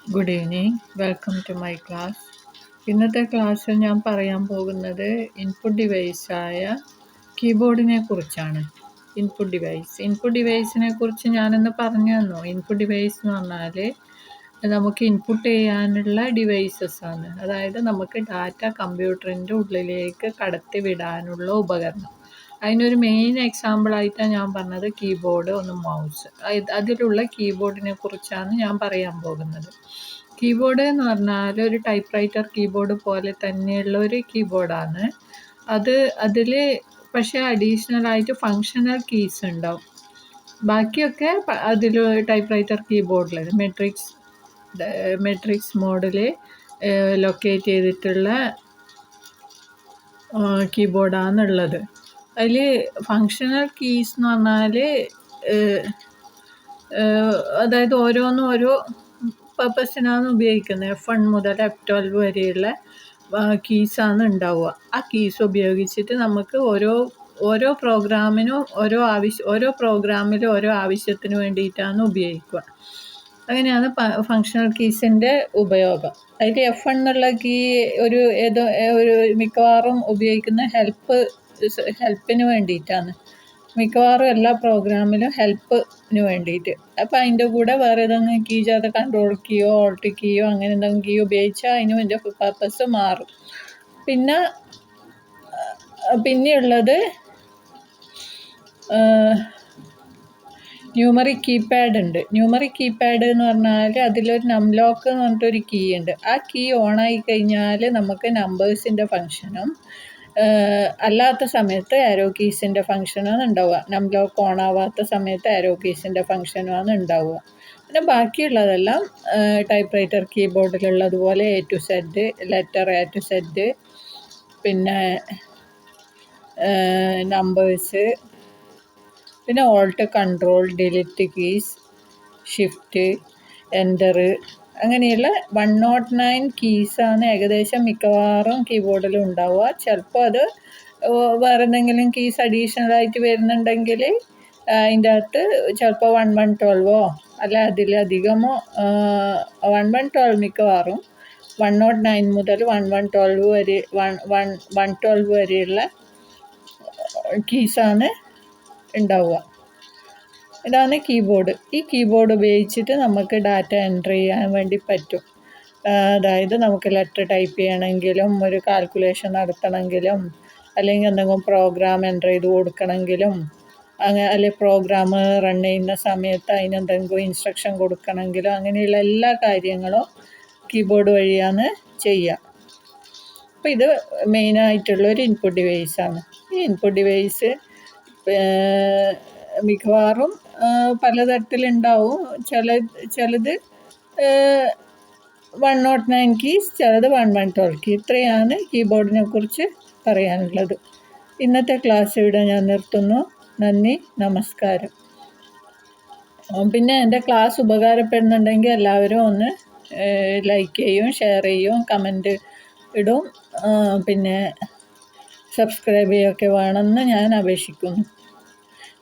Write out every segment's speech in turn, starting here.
Good evening. Welcome to my class. ഇന്നത്തെ ക്ലാസ്സിൽ ഞാൻ പറയാൻ പോകുന്നത് ഇൻപുട്ട് ഡിവൈസായ കീബോർഡിനെ കുറിച്ചാണ്. ഇൻപുട്ട് ഡിവൈസിനെ കുറിച്ച് ഞാനൊന്ന് പറഞ്ഞു തന്നു. ഇൻപുട്ട് ഡിവൈസ് എന്ന് പറഞ്ഞാൽ നമുക്ക് ഇൻപുട്ട് ചെയ്യാനുള്ള ഡിവൈസസ് ആണ്. അതായത് നമുക്ക് ഡാറ്റ കമ്പ്യൂട്ടറിൻ്റെ ഉള്ളിലേക്ക് കടത്തി വിടാനുള്ള ഉപകരണം. അതിനൊരു മെയിൻ എക്സാമ്പിളായിട്ടാണ് ഞാൻ പറഞ്ഞത് കീബോർഡ്, മൗസ്. അതിലുള്ള കീബോർഡിനെ കുറിച്ചാണ് ഞാൻ പറയാൻ പോകുന്നത്. കീബോർഡ് എന്ന് പറഞ്ഞാൽ ഒരു ടൈപ്പ് റൈറ്റർ കീബോർഡ് പോലെ തന്നെയുള്ള ഒരു കീബോർഡാണ്. അതിൽ പക്ഷേ അഡീഷണലായിട്ട് ഫങ്ഷണൽ കീസ് ഉണ്ടാവും. ബാക്കിയൊക്കെ അതിൽ ടൈപ്പ് റൈറ്റർ കീബോർഡിൽ മെട്രിക്സ് മോഡിൽ ലൊക്കേറ്റ് ചെയ്തിട്ടുള്ള കീബോർഡാണുള്ളത്. അതിൽ ഫങ്ഷണൽ കീസ് എന്ന് പറഞ്ഞാൽ അതായത് ഓരോന്നും ഓരോ പർപ്പസിനാണ് ഉപയോഗിക്കുന്നത്. F1 മുതൽ F12 വരെയുള്ള കീസാണ് ഉണ്ടാവുക. ആ കീസ് ഉപയോഗിച്ചിട്ട് നമുക്ക് ഓരോ പ്രോഗ്രാമിനും ഓരോ പ്രോഗ്രാമിലും ഓരോ ആവശ്യത്തിന് വേണ്ടിയിട്ടാണ് ഉപയോഗിക്കുക. അങ്ങനെയാണ് ഫങ്ഷണൽ കീസിൻ്റെ ഉപയോഗം. അതിൽ F1 എന്നുള്ള കീ ഒരു മിക്കവാറും ഉപയോഗിക്കുന്ന ഹെൽപ്പിന് വേണ്ടിയിട്ടാണ്. മിക്കവാറും എല്ലാ പ്രോഗ്രാമിലും ഹെൽപ്പിന് വേണ്ടിയിട്ട്. അപ്പോൾ അതിൻ്റെ കൂടെ വേറെ ഏതെങ്കിലും കീ ചെയ്ത കൺട്രോൾ കീയോ ഓൾട്ട് കീയോ അങ്ങനെ എന്തെങ്കിലും കീ ഉപയോഗിച്ചാൽ അതിനും എൻ്റെ പർപ്പസ് മാറും. പിന്നെയുള്ളത് ന്യൂമറിക് കീപാഡ് ഉണ്ട്. ന്യൂമറിക് കീപാഡ് എന്ന് പറഞ്ഞാൽ അതിലൊരു നംലോക്ക് എന്ന് പറഞ്ഞിട്ടൊരു കീ ഉണ്ട്. ആ കീ ഓണായി കഴിഞ്ഞാൽ നമുക്ക് നമ്പേഴ്സിൻ്റെ ഫങ്ഷനും അല്ലാത്ത സമയത്ത് ആരോ കീസിൻ്റെ ഫങ്ഷനാണ് ഉണ്ടാവുക. നംലോക്ക് ഓണാവാത്ത സമയത്ത് ആരോ കീസിൻ്റെ ഫങ്ഷനുമാണ് ഉണ്ടാവുക. പിന്നെ ബാക്കിയുള്ളതെല്ലാം ടൈപ്പ് റൈറ്റർ കീബോർഡിലുള്ളതുപോലെ A to Z, letter A to Z, പിന്നെ നമ്പേഴ്സ്, പിന്നെ alt, control, delete keys, shift, enter, അങ്ങനെയുള്ള 109 കീസാണ് ഏകദേശം മിക്കവാറും കീബോർഡിലും ഉണ്ടാവുക. ചിലപ്പോൾ അത് വേറെ എന്തെങ്കിലും കീസ് അഡീഷണലായിട്ട് വരുന്നുണ്ടെങ്കിൽ അതിൻ്റെ അകത്ത് ചിലപ്പോൾ 1112 അല്ല അതിലധികമോ 1112 മിക്കവാറും 109 മുതൽ 1112 വരെ 112 വരെയുള്ള കീസാണ് ഉണ്ടാവുക. ഇതാണ് കീബോർഡ്. ഈ കീബോർഡ് ഉപയോഗിച്ചിട്ട് നമുക്ക് ഡാറ്റ എൻ്റർ ചെയ്യാൻ വേണ്ടി പറ്റും. അതായത് നമുക്ക് ലെറ്റർ ടൈപ്പ് ചെയ്യണമെങ്കിലും ഒരു കാൽക്കുലേഷൻ നടത്തണമെങ്കിലും അല്ലെങ്കിൽ എന്തെങ്കിലും പ്രോഗ്രാം എൻ്റർ ചെയ്ത് കൊടുക്കണമെങ്കിലും അല്ലെങ്കിൽ പ്രോഗ്രാം റൺ ചെയ്യുന്ന സമയത്ത് അതിനെന്തെങ്കിലും ഇൻസ്ട്രക്ഷൻ കൊടുക്കണമെങ്കിലും അങ്ങനെയുള്ള എല്ലാ കാര്യങ്ങളും കീബോർഡ് വഴിയാണ് ചെയ്യുക. അപ്പോൾ ഇത് മെയിനായിട്ടുള്ളൊരു ഇൻപുട്ട് ഡിവൈസാണ്. ഈ ഇൻപുട്ട് ഡിവൈസ് മിക്കവാറും പലതരത്തിലുണ്ടാവും. ചിലത് 109 കീസ്, ചിലത് 112 കീ. ഇത്രയാണ് കീബോർഡിനെ കുറിച്ച് പറയാനുള്ളത്. ഇന്നത്തെ ക്ലാസ് ഇവിടെ ഞാൻ നിർത്തുന്നു. നന്ദി, നമസ്കാരം. പിന്നെ എൻ്റെ ക്ലാസ് ഉപകാരപ്പെടുന്നുണ്ടെങ്കിൽ എല്ലാവരും ഒന്ന് ലൈക്ക് ചെയ്യും, ഷെയർ ചെയ്യും, കമൻറ്റ് ഇടും, പിന്നെ സബ്സ്ക്രൈബ് ചെയ്യുകയൊക്കെ വേണമെന്ന് ഞാൻ അപേക്ഷിക്കുന്നു.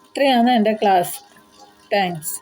ഇത്രയാണ് എൻ്റെ ക്ലാസ്. താങ്ക്സ്.